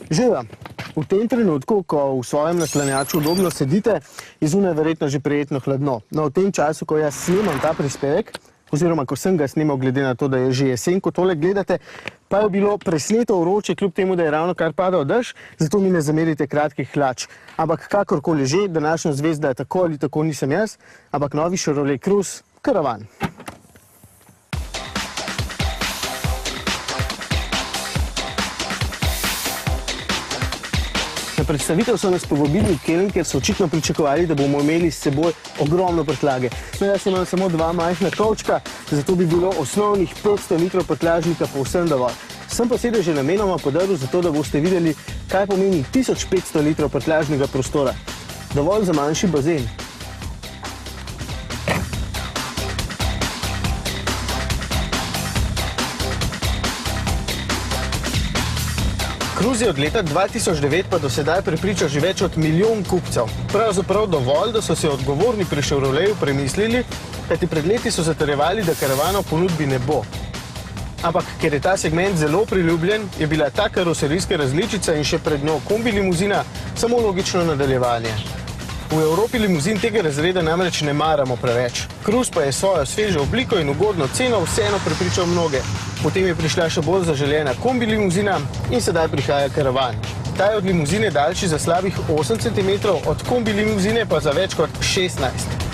Živa, v tem trenutku, ko v svojem naslanjaču udobno sedite, je zunaj verjetno že prijetno hladno. No, v tem času, ko jaz snemam ta prispevek, oziroma ko sem ga snemal glede na to, da je že jesen, ko tole gledate, pa je bilo presneto vroče, kljub temu, da je ravno kar padal dež, zato mi ne zamerite kratkih hlač. Ampak kakorkoli že, današnja zvezda tako ali tako nisem jaz, ampak novi Chevrolet Cruze Caravan. Na predstavitev so nas povabili v Keln, ker so očitno pričakovali, da bomo imeli s seboj ogromno prtljage. No, jaz imam samo dva majhna kovčka, zato bi bilo osnovnih 500 litrov prtljažnika povsem dovolj. Sem pa sedeže namenoma podaril zato, da boste videli, kaj pomeni 1500 litrov prtljažnega prostora. Dovolj za manjši bazen. Cruze je od leta 2009 pa do sedaj prepričal že več od milijon kupcev. Pravzaprav dovolj, da so se odgovorni pri Chevroletu premislili, kajti pred leti so zatrjevali, da karavanov ponudbi ne bo. Ampak, ker je ta segment zelo priljubljen, je bila ta karoserijska različica in še pred njo kombi limuzina samo logično nadaljevanje. V Evropi limuzin tega razreda namreč ne maramo preveč. Cruze pa je svojo svežo obliko in ugodno ceno vseeno prepričal mnoge. Potem je prišla še bolj zaželena kombi limuzina in sedaj prihaja Caravan. Ta je od limuzine daljši za slabih 8 cm, od kombi limuzine pa za več kot 16.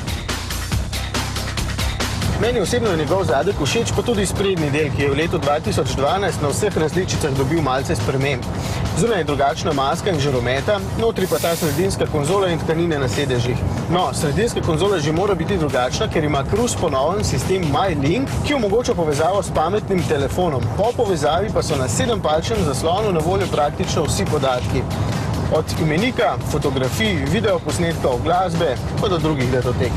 Meni osebno je njegov zadek všeč, pa tudi sprednji del, ki je v letu 2012 na vseh različicah dobil malce sprememb. Zunaj je drugačna maska in žarometa, notri pa ta sredinska konzola in tkanine na sedežih. No, sredinska konzola že mora biti drugačna, ker ima Cruze po novem sistem MyLink, ki omogoča povezavo s pametnim telefonom. Po povezavi pa so na 7-palčnem zaslonu na voljo praktično vsi podatki. Od imenika, fotografij, videoposnetkov, glasbe pa do drugih datotek.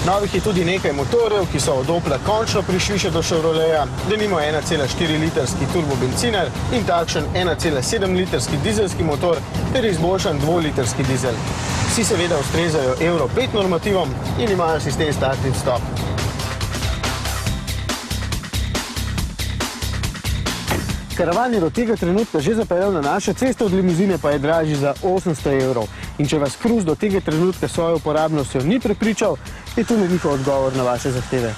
Novih je tudi nekaj motorjev, ki so od Opla končno prišli še do Chevroleta, denimo 1,4 litrski turbobenciner in takšen 1,7 litrski dizelski motor ter izboljšan 2-litrski dizel. Vsi seveda ustrezajo Euro 5 normativom in imajo sistem start in stop. Caravan je do tega trenutka že zapeljal na naše ceste, od limuzine pa je dražji za 800 evrov. In če vas Cruze do tega trenutka svojo uporabnostjo ni prepričal, je to njihov odgovor na vaše zahteve.